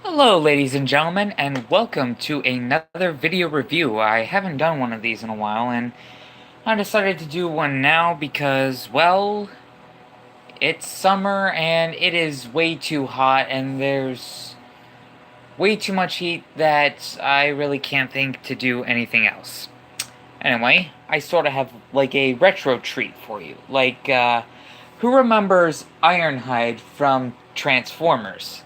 Hello ladies and gentlemen, and welcome to another video review. I haven't done one of these in a while, and I decided to do one now because, well, it's summer and it is way too hot and there's way too much heat that I really can't think to do anything else. Anyway, I sort of have like a retro treat for you. Who remembers Ironhide from Transformers?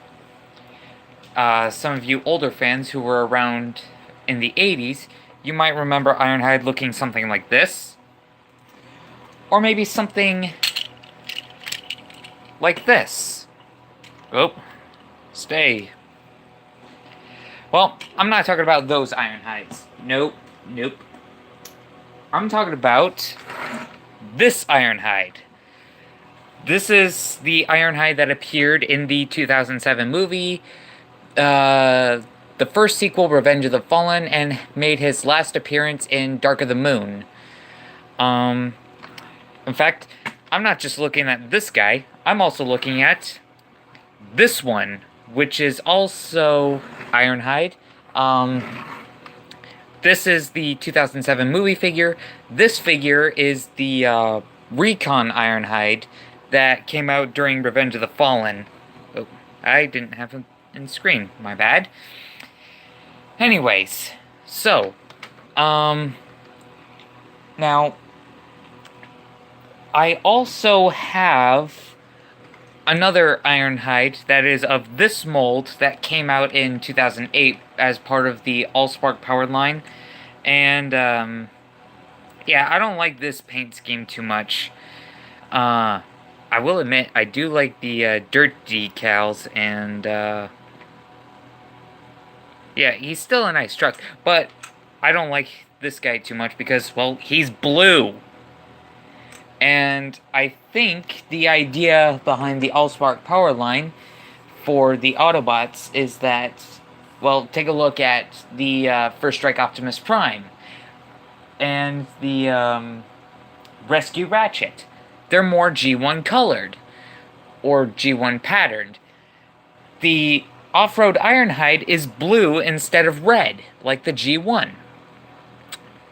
Some of you older fans who were around in the 80s, you might remember Ironhide looking something like this. Or maybe something like this. Oh, stay. Well, I'm not talking about those Ironhides. Nope, nope. I'm talking about this Ironhide. This is the Ironhide that appeared in the 2007 movie, the first sequel, Revenge of the Fallen, and made his last appearance in Dark of the Moon. In fact, I'm not just looking at this guy, I'm also looking at this one, which is also Ironhide. This is the 2007 movie figure. This figure is the Recon Ironhide that came out during Revenge of the Fallen. Oh, I didn't have him in screen, my bad. Anyways, so, now, I also have another Ironhide that is of this mold that came out in 2008 as part of the Allspark powered line. And, yeah, I don't like this paint scheme too much. I will admit, I do like the dirt decals, and yeah, he's still a nice truck, but I don't like this guy too much because, well, he's blue. And I think the idea behind the Allspark power line for the Autobots is that, well, take a look at the First Strike Optimus Prime and the Rescue Ratchet. They're more G1 colored, or G1 patterned. The Off-Road Ironhide is blue instead of red, like the G1.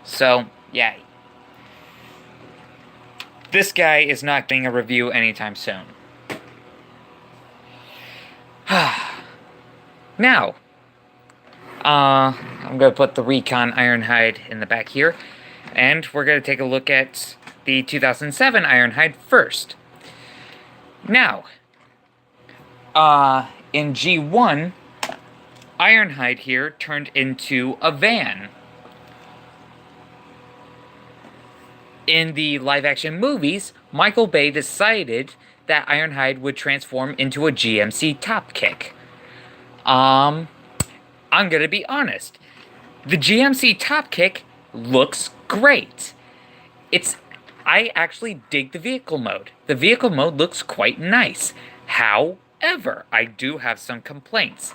So, yeah. This guy is not getting a review anytime soon. Now, I'm going to put the Recon Ironhide in the back here, and we're going to take a look at the 2007 Ironhide first. Now, in G1, Ironhide here turned into a van. In the live-action movies, Michael Bay decided that Ironhide would transform into a GMC top kick. I'm gonna be honest. The GMC top kick looks great. I actually dig the vehicle mode. The vehicle mode looks quite nice. However, I do have some complaints.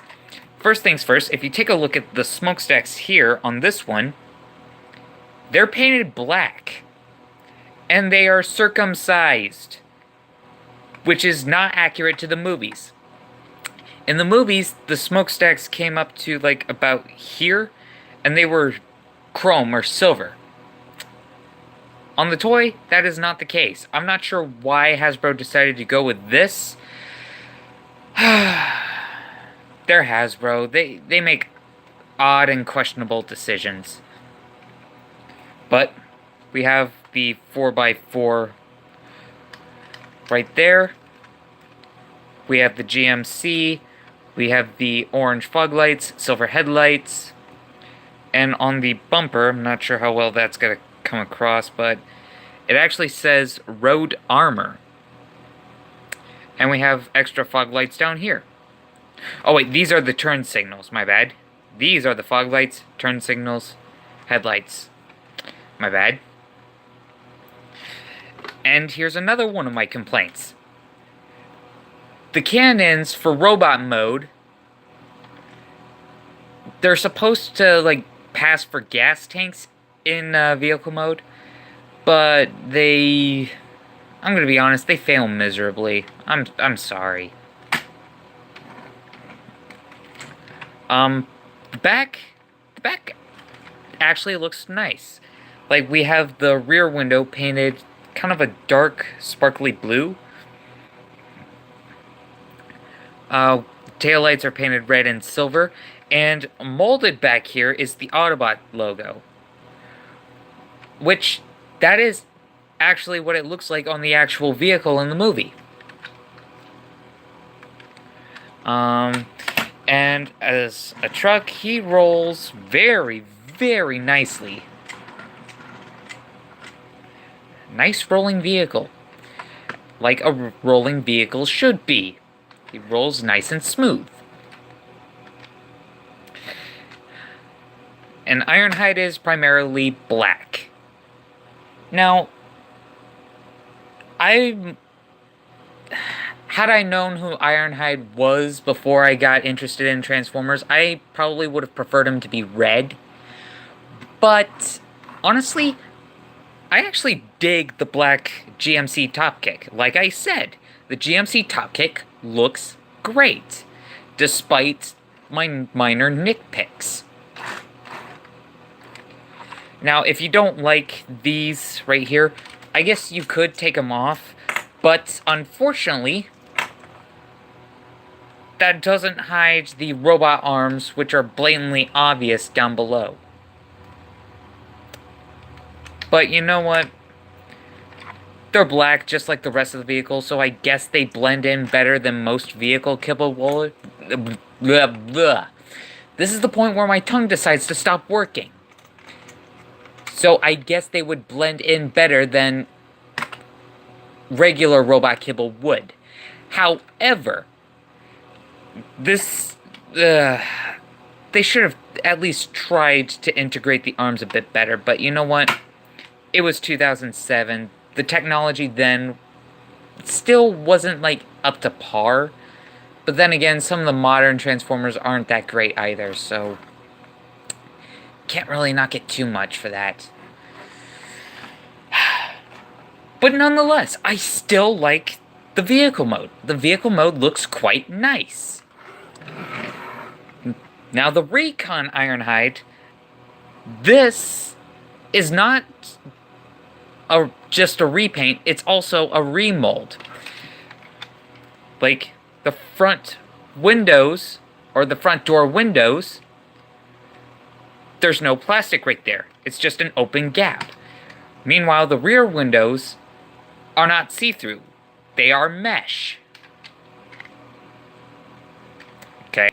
First things first, if you take a look at the smokestacks here on this one, they're painted black. And they are circumcised, which is not accurate to the movies. In the movies, the smokestacks came up to like about here, and they were chrome or silver. On the toy, that is not the case. I'm not sure why Hasbro decided to go with this. They're Hasbro. They make odd and questionable decisions. But we have the 4x4 right there. We have the GMC. We have the orange fog lights, silver headlights. And on the bumper, I'm not sure how well that's going to come across, but it actually says road armor. And we have extra fog lights down here. Oh wait, these are the turn signals, my bad. These are the fog lights, turn signals, headlights. My bad. And here's another one of my complaints. The cannons for robot mode, they're supposed to like pass for gas tanks in vehicle mode, but I'm gonna be honest, they fail miserably. I'm sorry. The back actually looks nice. Like, we have the rear window painted kind of a dark, sparkly blue. Taillights are painted red and silver, and molded back here is the Autobot logo. Which, that is actually what it looks like on the actual vehicle in the movie. And as a truck, he rolls very, very nicely. Nice rolling vehicle. Like a rolling vehicle should be. He rolls nice and smooth. And Ironhide is primarily black. Now, had I known who Ironhide was before I got interested in Transformers, I probably would have preferred him to be red. But, honestly, I actually dig the black GMC top kick. Like I said, the GMC top kick looks great, despite my minor nitpicks. Now, if you don't like these right here, I guess you could take them off, but unfortunately, that doesn't hide the robot arms, which are blatantly obvious down below. But you know what? They're black, just like the rest of the vehicle, so I guess they blend in better than most vehicle capable. This is the point where my tongue decides to stop working. So I guess they would blend in better than regular robot kibble would. However, this they should have at least tried to integrate the arms a bit better, but you know what? It was 2007. The technology then still wasn't, like, up to par. But then again, some of the modern Transformers aren't that great either, so can't really knock it too much for that. But nonetheless, I still like the vehicle mode. The vehicle mode looks quite nice. Now, the Recon Ironhide, this is not just a repaint, it's also a remold. Like, the front windows, or the front door windows, there's no plastic right there. It's just an open gap. Meanwhile, the rear windows are not see-through. They are mesh. Okay.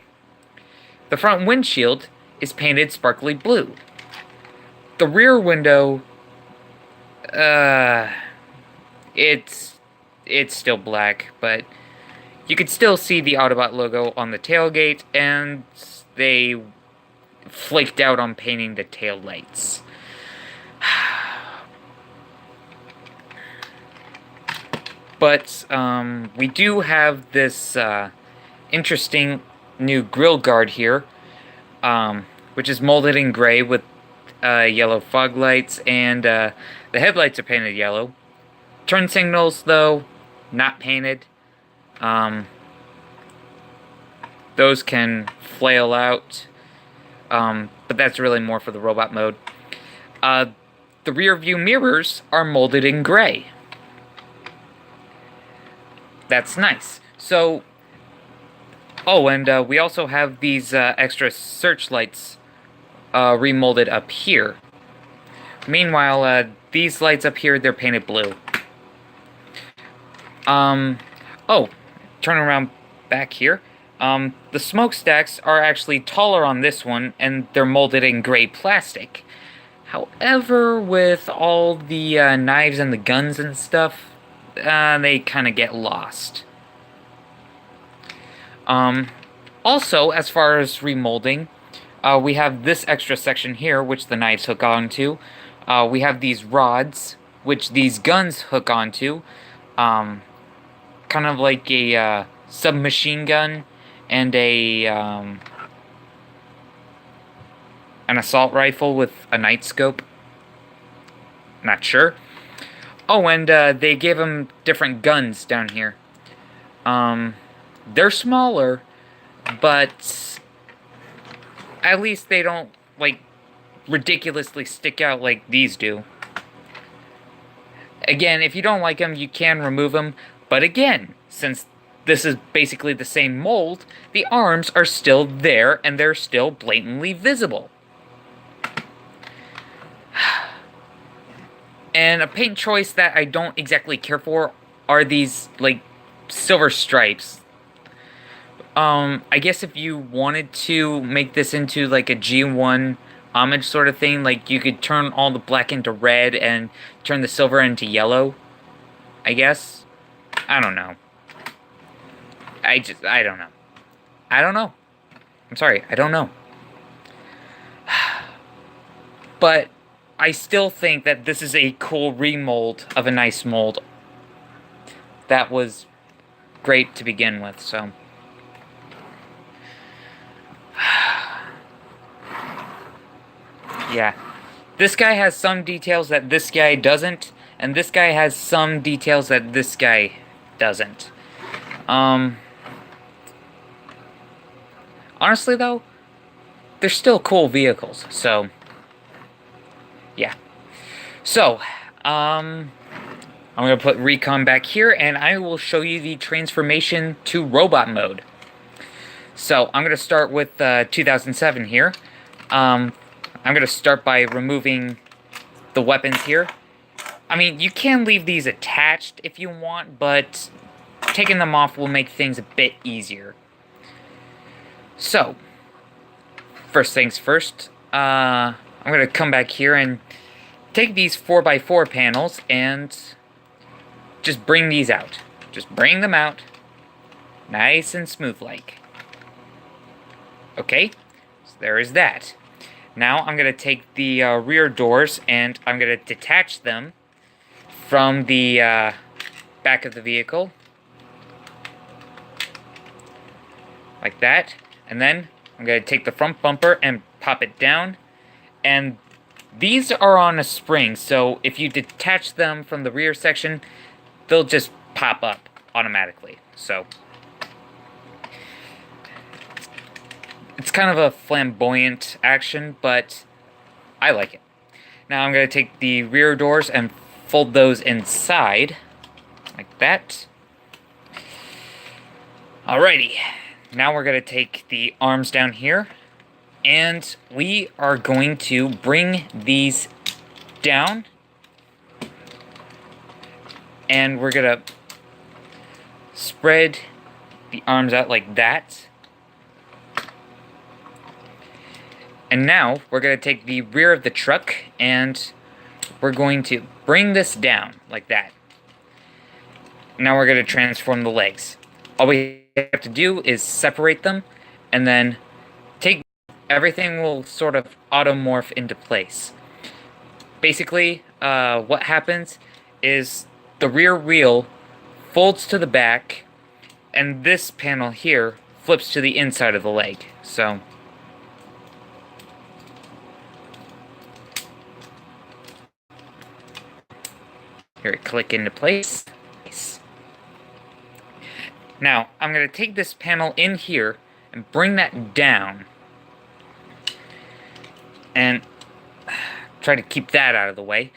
The front windshield is painted sparkly blue. The rear window, it's still black, but you could still see the Autobot logo on the tailgate, and they flaked out on painting the tail lights. But we do have this interesting new grille guard here, which is molded in gray with yellow fog lights, and the headlights are painted yellow. Turn signals, though, not painted. Those can flail out, but that's really more for the robot mode. The rear view mirrors are molded in gray. That's nice. So, oh, and we also have these extra searchlights remolded up here. Meanwhile, these lights up here, they're painted blue. Oh, turn around back here. The smokestacks are actually taller on this one, and they're molded in gray plastic. However, with all the knives and the guns and stuff, they kind of get lost. Also, as far as remolding, we have this extra section here, which the knives hook onto. We have these rods, which these guns hook onto. Kind of like a submachine gun and an assault rifle with a night scope. Not sure. Oh, and they gave them different guns down here. They're smaller, but At least they don't, like, ridiculously stick out like these do. Again, if you don't like them, you can remove them. But again, since this is basically the same mold, the arms are still there and they're still blatantly visible. And a paint choice that I don't exactly care for are these, like, silver stripes. I guess if you wanted to make this into, like, a G1 homage sort of thing, like, you could turn all the black into red and turn the silver into yellow, I guess. I don't know. I don't know. I don't know. I'm sorry, I don't know. But I still think that this is a cool remold of a nice mold that was great to begin with, so. Yeah. This guy has some details that this guy doesn't, and this guy has some details that this guy doesn't. Honestly, though, they're still cool vehicles, so. Yeah. So, I'm going to put Recon back here, and I will show you the transformation to robot mode. So, I'm going to start with 2007 here. I'm going to start by removing the weapons here. I mean, you can leave these attached if you want, but taking them off will make things a bit easier. So, first things first, I'm going to come back here and take these 4x4 panels and just bring these out. Just bring them out. Nice and smooth like. Okay, so there is that. Now I'm going to take the rear doors and I'm going to detach them from the back of the vehicle. Like that. And then I'm going to take the front bumper and pop it down. And these are on a spring, so if you detach them from the rear section, they'll just pop up automatically. So it's kind of a flamboyant action, but I like it. Now I'm going to take the rear doors and fold those inside, like that. Alrighty. Now we're going to take the arms down here, and we are going to bring these down, and we're going to spread the arms out like that. And now we're going to take the rear of the truck, and we're going to bring this down like that. Now we're going to transform the legs. All we have to do is separate them, and then everything will sort of automorph into place. Basically, what happens is the rear wheel folds to the back, and this panel here flips to the inside of the leg. So, here, click into place. Now, I'm going to take this panel in here and bring that down. And try to keep that out of the way.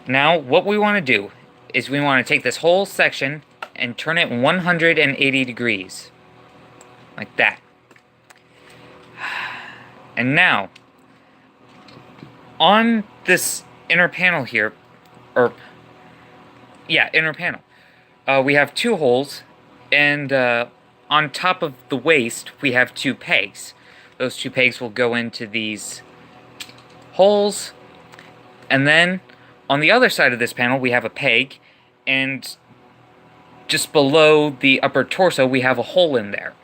Now, what we want to do is we want to take this whole section and turn it 180 degrees. Like that. And now, on this inner panel here, inner panel, we have two holes, and on top of the waist, we have two pegs. Those two pegs will go into these holes, and then on the other side of this panel, we have a peg, and just below the upper torso, we have a hole in there.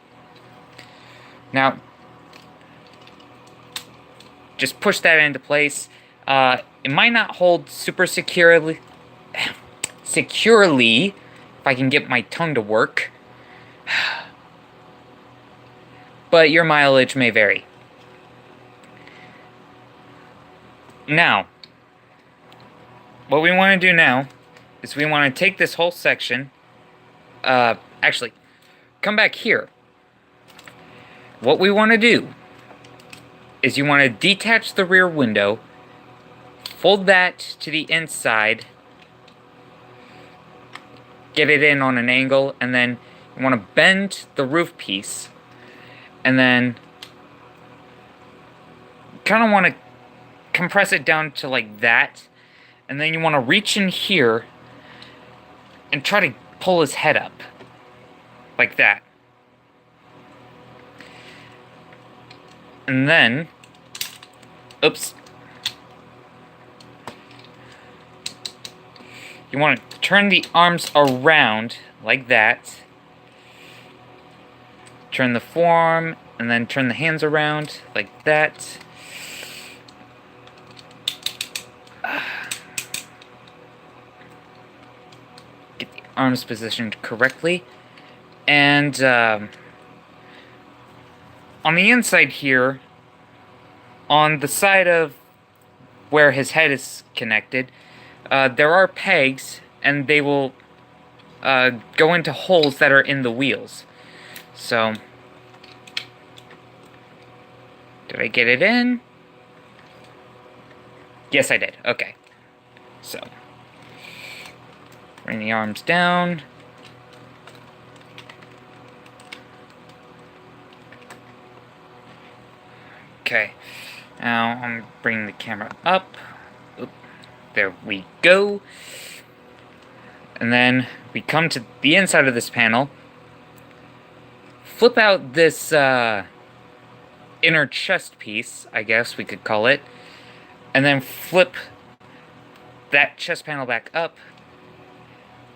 Now, just push that into place. It might not hold super securely, if I can get my tongue to work, but your mileage may vary. Now, what we want to do now is we want to take this whole section, actually, come back here. What we want to do is you want to detach the rear window, fold that to the inside, get it in on an angle, and then you want to bend the roof piece, and then kind of want to compress it down to like that, and then you want to reach in here and try to pull his head up like that. And then, oops, you want to turn the arms around like that, turn the forearm, and then turn the hands around like that. Get the arms positioned correctly. And on the inside here, on the side of where his head is connected, there are pegs, and they will go into holes that are in the wheels. So, did I get it in? Yes, I did. Okay. So, bring the arms down. Okay. Now, I'm bringing the camera up. Oop. There we go. And then we come to the inside of this panel. Flip out this inner chest piece, I guess we could call it. And then flip that chest panel back up.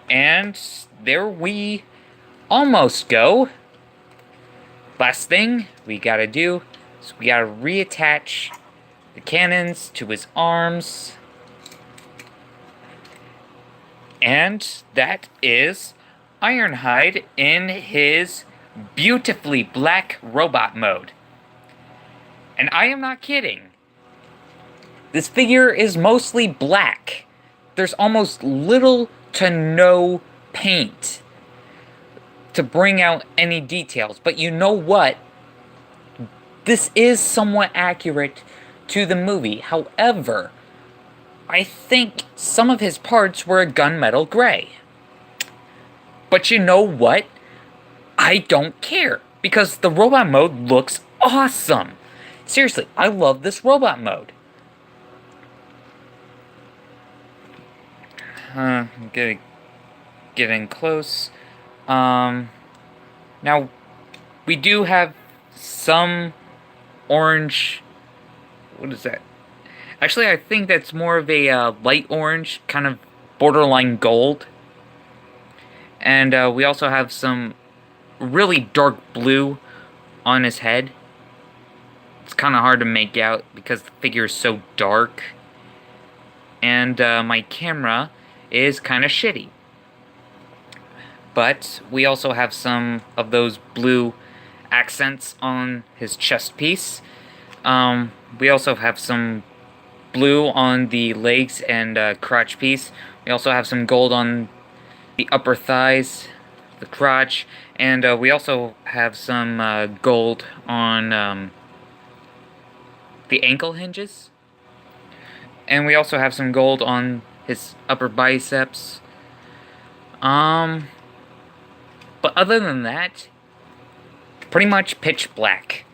And there we almost go. Last thing we gotta do is we gotta reattach the cannons to his arms. And that is Ironhide in his beautifully black robot mode. And I am not kidding. This figure is mostly black. There's almost little to no paint to bring out any details. But you know what? This is somewhat accurate to the movie. However, I think some of his parts were a gunmetal gray. But you know what? I don't care, because the robot mode looks awesome. Seriously, I love this robot mode. I'm gonna get in close. Now, we do have some orange. What is that? Actually, I think that's more of a light orange, kind of borderline gold. And we also have some really dark blue on his head. It's kind of hard to make out because the figure is so dark. And my camera is kind of shitty. But we also have some of those blue accents on his chest piece. We also have some blue on the legs and crotch piece. We also have some gold on the upper thighs, the crotch, and we also have some gold on the ankle hinges. And we also have some gold on his upper biceps. But other than that, pretty much pitch black.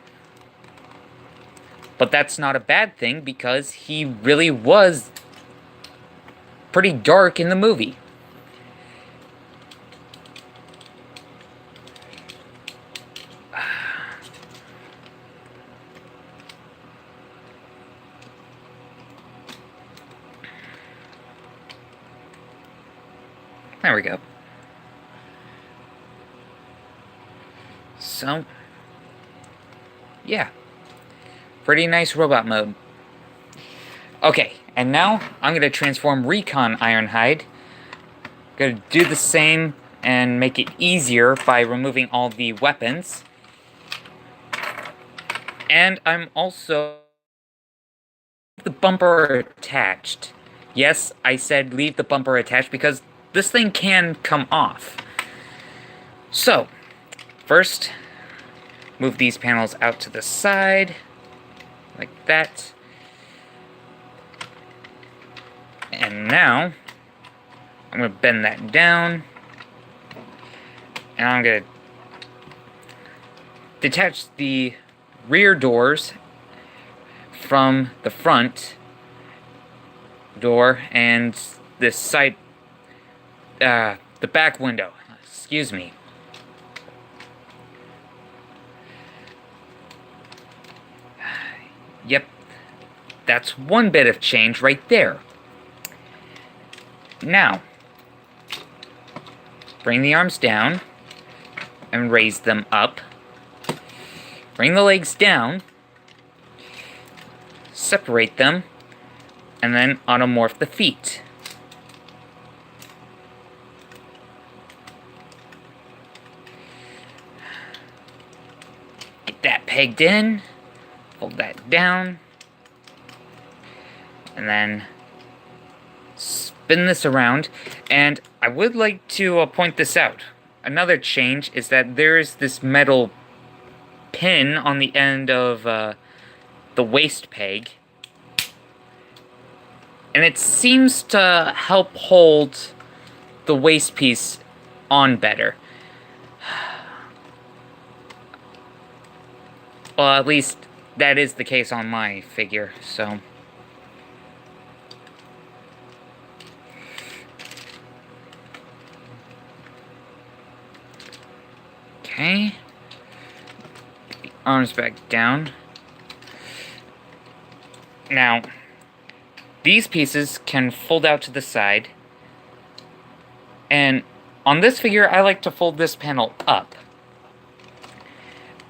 But that's not a bad thing, because he really was pretty dark in the movie. There we go. So, yeah. Pretty nice robot mode. Okay, and now I'm going to transform Recon Ironhide. Going to do the same and make it easier by removing all the weapons. And I'm also the bumper attached. Yes, I said leave the bumper attached because this thing can come off. So, first, move these panels out to the side, like that. And now, I'm going to bend that down. And I'm going to detach the rear doors from the front door and this side, the back window. Excuse me. Yep, that's one bit of change right there. Now, bring the arms down and raise them up. Bring the legs down, separate them, and then automorph the feet. Get that pegged in, fold that down, and then spin this around. And I would like to point this out. Another change is that there is this metal pin on the end of the waist peg, and it seems to help hold the waist piece on better. Well, at least that is the case on my figure, so. Okay. Get the arms back down. Now, these pieces can fold out to the side. And on this figure, I like to fold this panel up.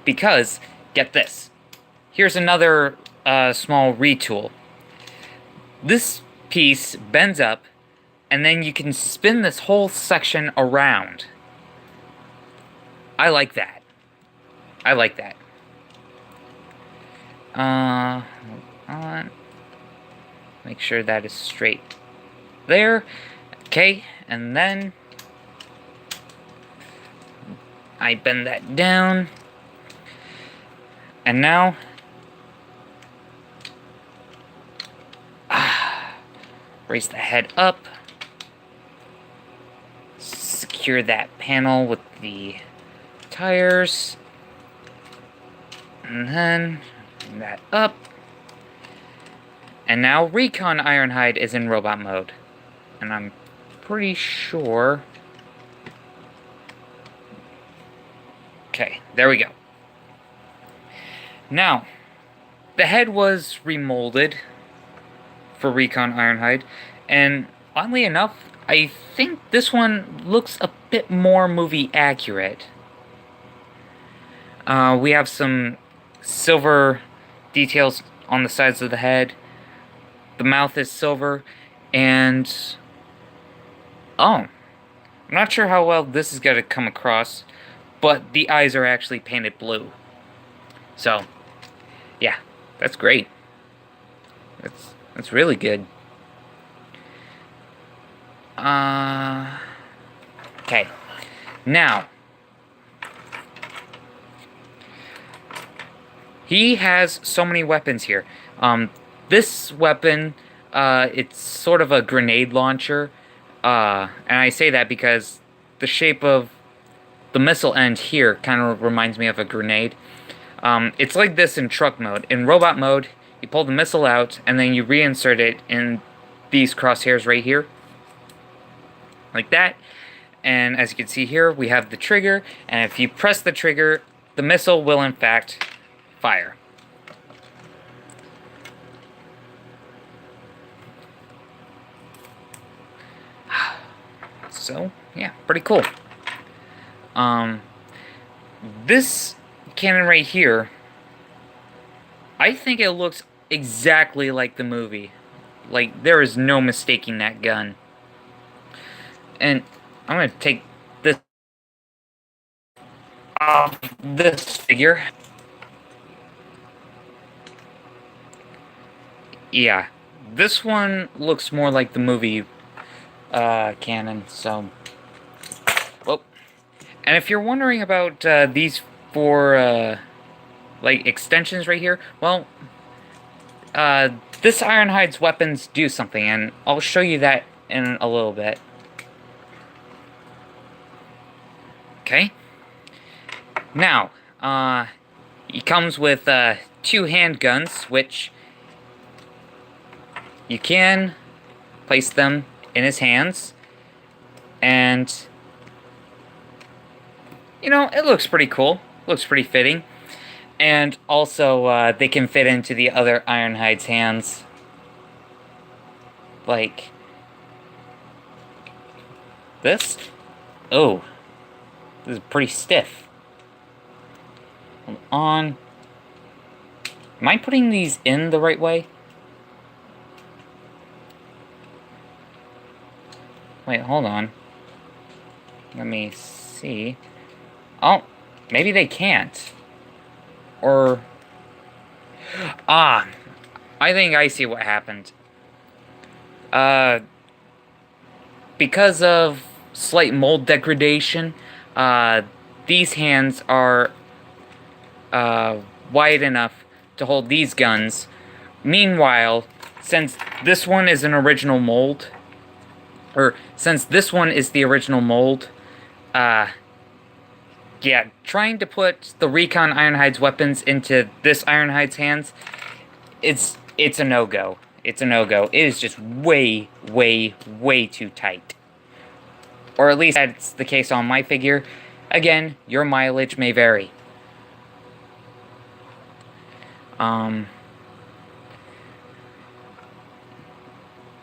Because, get this. Here's another small retool. This piece bends up, and then you can spin this whole section around. I like that. I like that. Hold on. Make sure that is straight there. Okay, and then I bend that down. And now raise the head up. Secure that panel with the tires. And then bring that up. And now Recon Ironhide is in robot mode. And I'm pretty sure. Okay, there we go. Now, the head was remolded for Recon Ironhide, and oddly enough, I think this one looks a bit more movie accurate. We have some silver details on the sides of the head. The mouth is silver, and oh, I'm not sure how well this is going to come across, but the eyes are actually painted blue. So, yeah, that's great. That's really good. Okay. Now, he has so many weapons here. This weapon, it's sort of a grenade launcher. And I say that because the shape of the missile end here kind of reminds me of a grenade. It's like this in truck mode. In robot mode, you pull the missile out, and then you reinsert it in these crosshairs right here. Like that. And as you can see here, we have the trigger, and if you press the trigger, the missile will in fact fire. So, yeah, pretty cool. This cannon right here, I think it looks exactly like the movie. Like, there is no mistaking that gun. And I'm going to take this off this figure. Yeah, this one looks more like the movie cannon, so. Well, and if you're wondering about these four like extensions right here, well, this Ironhide's weapons do something, and I'll show you that in a little bit. Okay. Now, he comes with 2 handguns, which you can place them in his hands, and you know, it looks pretty cool. Looks pretty fitting. And also, they can fit into the other Ironhide's hands. Like this. Oh, this is pretty stiff. Hold on. Am I putting these in the right way? Wait, hold on. Let me see. Oh, maybe they can't. Or... Ah, I think I see what happened. Because of slight mold degradation, these hands are wide enough to hold these guns. Meanwhile, since this one is an original mold, or since this one is the original mold, yeah, trying to put the Recon Ironhide's weapons into this Ironhide's hands, it's a no-go. It's a no-go. It is just way, way, way too tight. Or at least that's the case on my figure. Again, your mileage may vary.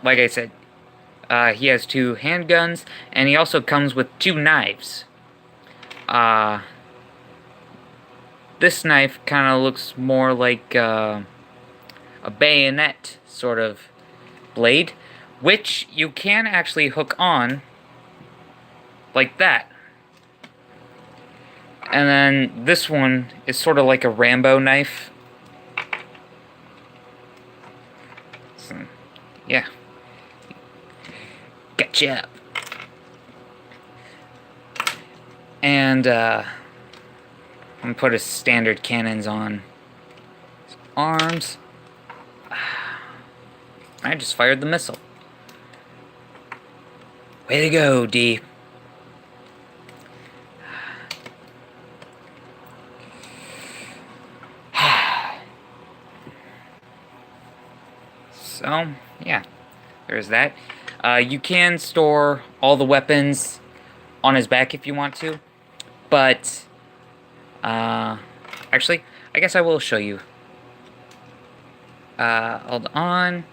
Like I said, he has 2 handguns, and he also comes with 2 knives. This knife kind of looks more like a bayonet sort of blade, which you can actually hook on like that. And then this one is sort of like a Rambo knife. So, yeah. Gotcha. And, I'm gonna put his standard cannons on his arms. I just fired the missile. Way to go, D. So, yeah, there's that. You can store all the weapons on his back if you want to, but, actually, I guess I will show you. Hold on.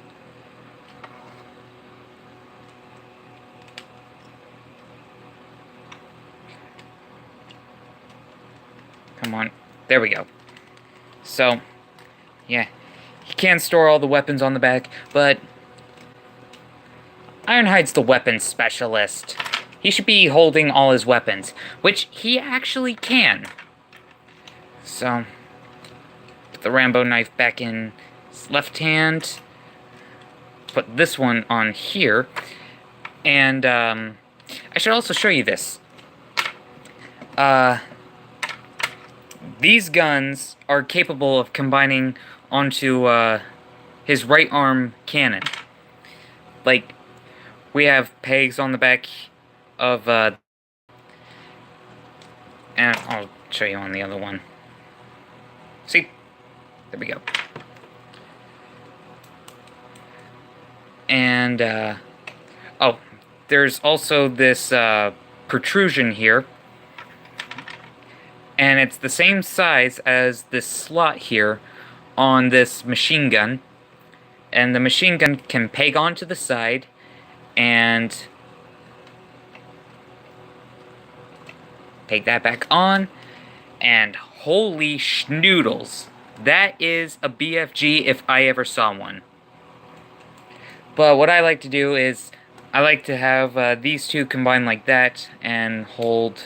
Come on. There we go. So, yeah. He can store all the weapons on the back, but Ironhide's the weapons specialist. He should be holding all his weapons, which he actually can. So, put the Rambo knife back in his left hand. Put this one on here. And, I should also show you this. These guns are capable of combining onto his right arm cannon. Like, we have pegs on the back of and I'll show you on the other one. See? There we go. And oh, there's also this protrusion here. And it's the same size as this slot here on this machine gun. And the machine gun can peg onto the side and peg that back on. And holy schnoodles, that is a BFG if I ever saw one. But what I like to do is I like to have these two combined like that and hold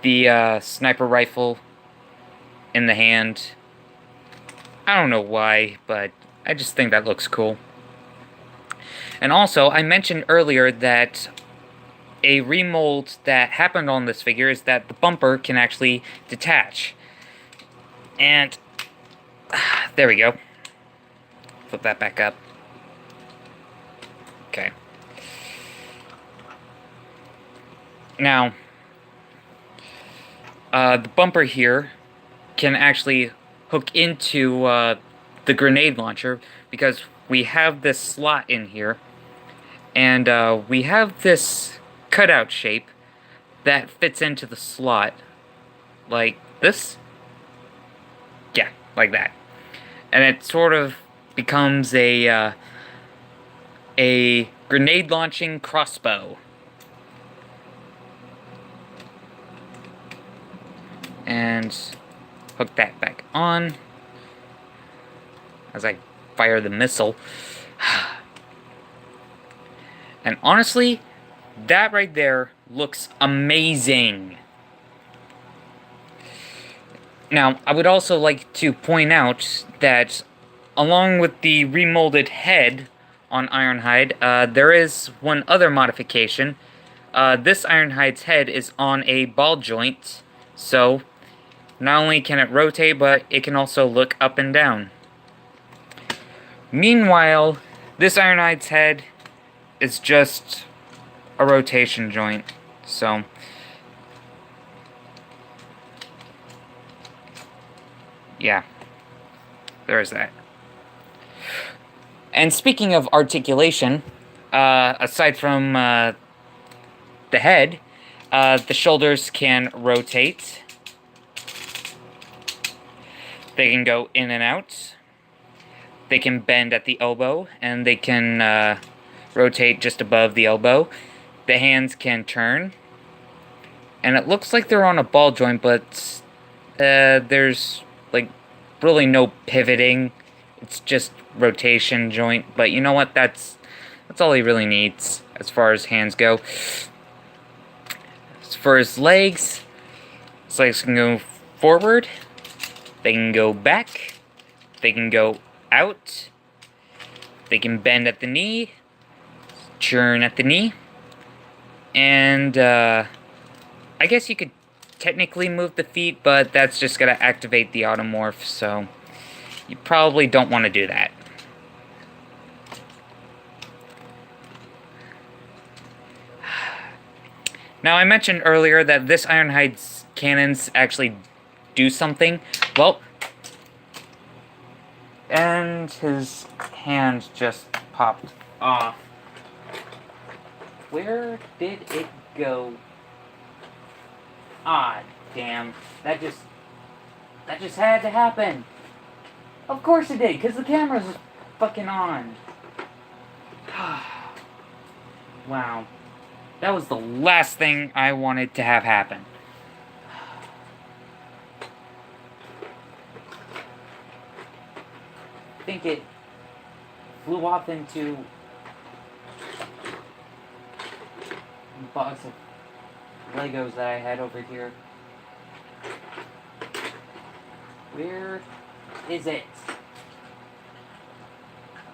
the sniper rifle in the hand. I don't know why, but I just think that looks cool. And also, I mentioned earlier that a remold that happened on this figure is that the bumper can actually detach. And there we go. flip that back up. Okay. Now, the bumper here can actually hook into the grenade launcher because we have this slot in here, and we have this cutout shape that fits into the slot like this. Yeah, like that. And it sort of becomes a grenade launching crossbow. And hook that back on as I fire the missile. And honestly, that right there looks amazing. Now, I would also like to point out that along with the remolded head on Ironhide, there is one other modification. This Ironhide's head is on a ball joint, so not only can it rotate, but it can also look up and down. Meanwhile, this Ironhide's head is just a rotation joint, so yeah, there's that. And speaking of articulation, aside from the head, the shoulders can rotate. They can go in and out. They can bend at the elbow, and they can rotate just above the elbow. The hands can turn. And it looks like they're on a ball joint, but there's like really no pivoting. It's just rotation joint. But you know what? That's all he really needs as far as hands go. As for his legs can go forward. They can go back, they can go out, they can bend at the knee, turn at the knee, and I guess you could technically move the feet, but that's just going to activate the automorph, so you probably don't want to do that. Now, I mentioned earlier that this Ironhide's cannons actually do something. Well, and his hand just popped off. Where did it go? Ah, damn. That just had to happen. Of course it did, because the camera's fucking on. Wow. That was the last thing I wanted to have happen. I think it flew off into a box of Legos that I had over here. Where is it?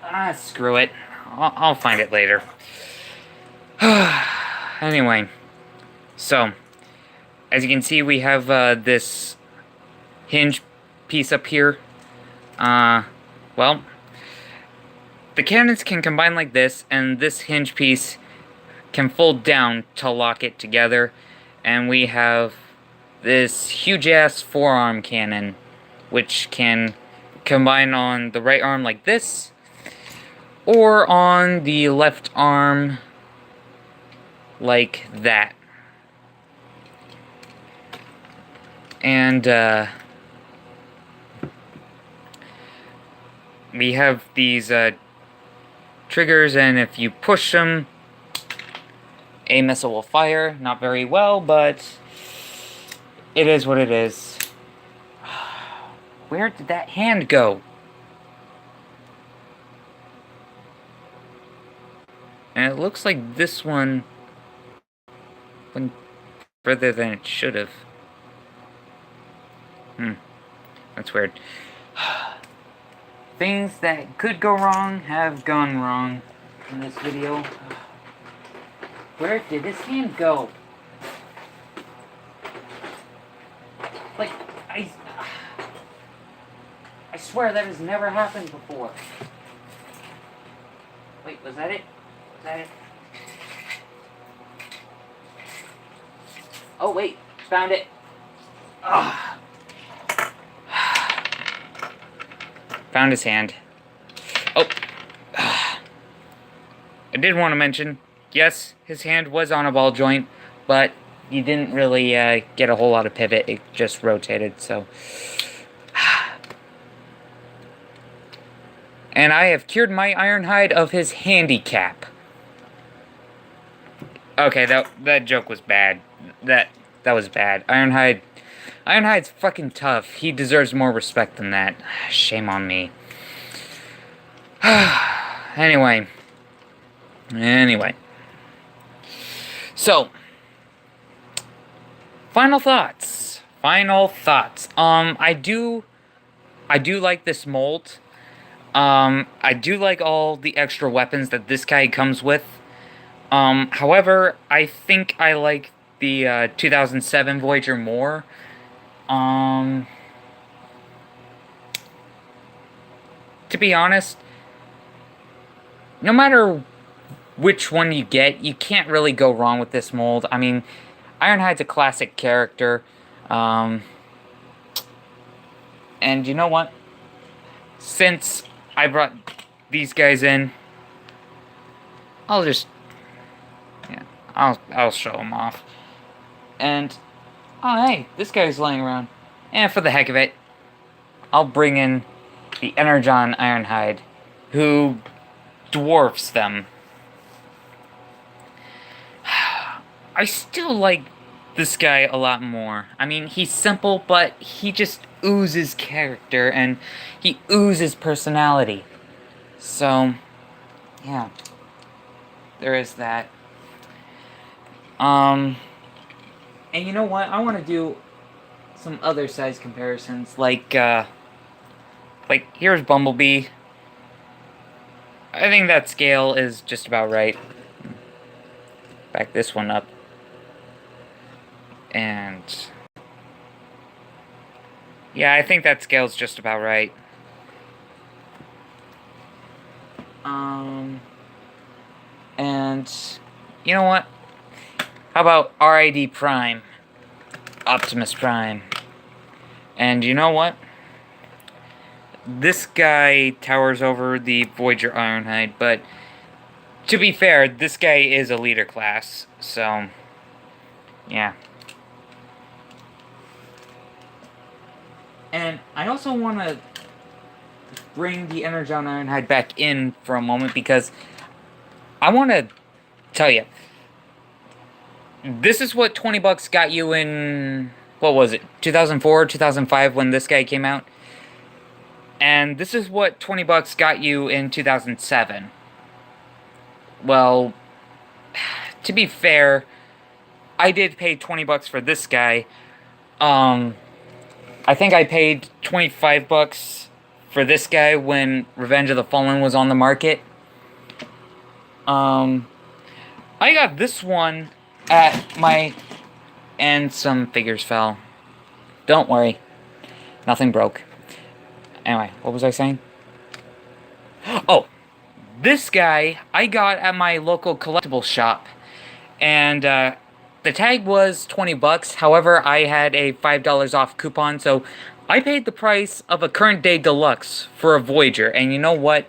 Ah, screw it. I'll find it later. Anyway, so as you can see, we have this hinge piece up here. Well, the cannons can combine like this, and this hinge piece can fold down to lock it together, and we have this huge-ass forearm cannon, which can combine on the right arm like this, or on the left arm like that. And, we have these triggers, and if you push them, a missile will fire. Not very well, but it is what it is. Where did that hand go? And it looks like this one went further than it should have. That's weird. Things that could go wrong have gone wrong in this video. Where did his hand go? Like, I swear that has never happened before. Wait, was that it? Was that it? Oh, wait. Found it. Ah. Found his hand. Oh. I did want to mention, yes, his hand was on a ball joint, but you didn't really get a whole lot of pivot. It just rotated, so. And I have cured my Ironhide of his handicap. Okay, that joke was bad. That was bad. Ironhide's fucking tough. He deserves more respect than that. Shame on me. Anyway. So, final thoughts. I do like this mold. I do like all the extra weapons that this guy comes with. However, I think I like the 2007 Voyager more. To be honest, no matter which one you get, you can't really go wrong with this mold. I mean, Ironhide's a classic character. And you know what? Since I brought these guys in, I'll just... yeah, I'll show them off. And... oh, hey, this guy's laying around. And for the heck of it, I'll bring in the Energon Ironhide, who dwarfs them. I still like this guy a lot more. I mean, he's simple, but he just oozes character, and he oozes personality. So, yeah. There is that. And you know what? I want to do some other size comparisons, like here's Bumblebee. I think that scale is just about right. Back this one up. And yeah, I think that scale's just about right. And you know what? How about RID Prime? Optimus Prime. And you know what? This guy towers over the Voyager Ironhide, but to be fair, this guy is a leader class, so yeah. And I also want to bring the Energon Ironhide back in for a moment, because I want to tell you, this is what 20 bucks got you in, what was it, 2004, 2005 when this guy came out? And this is what 20 bucks got you in 2007. Well, to be fair, I did pay 20 bucks for this guy. I think I paid 25 bucks for this guy when Revenge of the Fallen was on the market. I got this one at my... and some figures fell. Don't worry. Nothing broke. Anyway, what was I saying? Oh! This guy I got at my local collectible shop. And, the tag was 20 bucks. However, I had a $5 off coupon, so I paid the price of a current day deluxe for a Voyager. And you know what?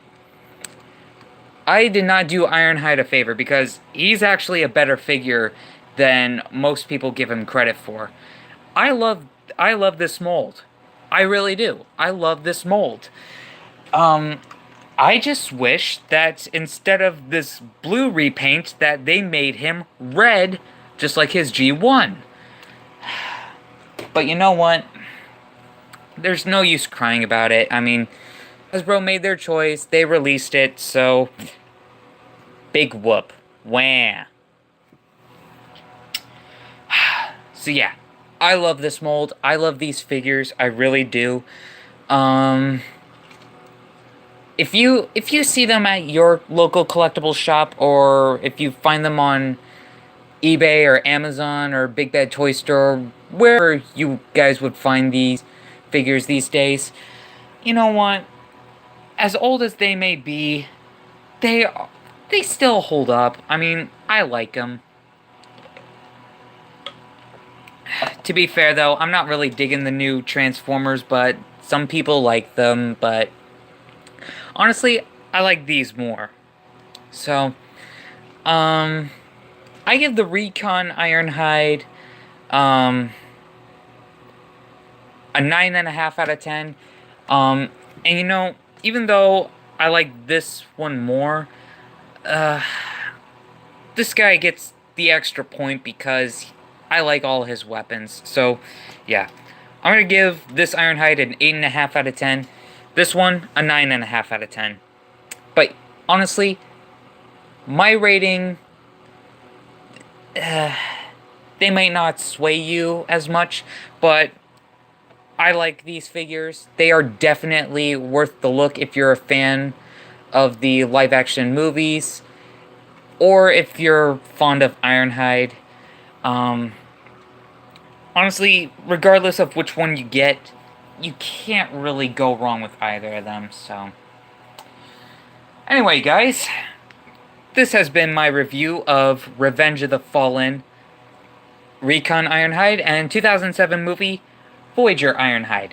I did not do Ironhide a favor, because he's actually a better figure than most people give him credit for. I love this mold. I really do. I love this mold. I just wish that instead of this blue repaint, that they made him red, just like his G1. But you know what? There's no use crying about it. I mean, Hasbro made their choice. They released it, so... big whoop. Wah. So yeah. I love this mold. I love these figures. I really do. If you see them at your local collectible shop, or if you find them on eBay or Amazon or Big Bad Toy Store, wherever you guys would find these figures these days, you know what? As old as they may be, they they still hold up. I mean, I like them. To be fair, though, I'm not really digging the new Transformers, but some people like them, but honestly, I like these more. So, I give the Recon Ironhide, a 9.5 out of 10. And you know, even though I like this one more, this guy gets the extra point because I like all his weapons. So, yeah. I'm going to give this Ironhide an 8.5 out of 10. This one, a 9.5 out of 10. But, honestly, my rating, they might not sway you as much, but I like these figures. They are definitely worth the look if you're a fan of the live-action movies, or if you're fond of Ironhide. Honestly, regardless of which one you get, you can't really go wrong with either of them, so. Anyway, guys, this has been my review of Revenge of the Fallen Recon Ironhide and 2007 movie Voyager Ironhide.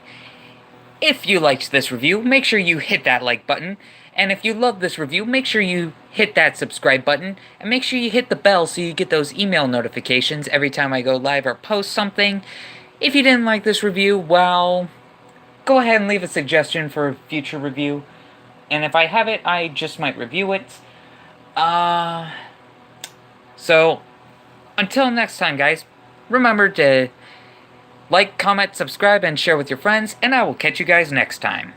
If you liked this review, make sure you hit that like button. And if you love this review, make sure you hit that subscribe button. And make sure you hit the bell so you get those email notifications every time I go live or post something. If you didn't like this review, well, go ahead and leave a suggestion for a future review. And if I have it, I just might review it. So, until next time, guys, remember to like, comment, subscribe, and share with your friends, and I will catch you guys next time.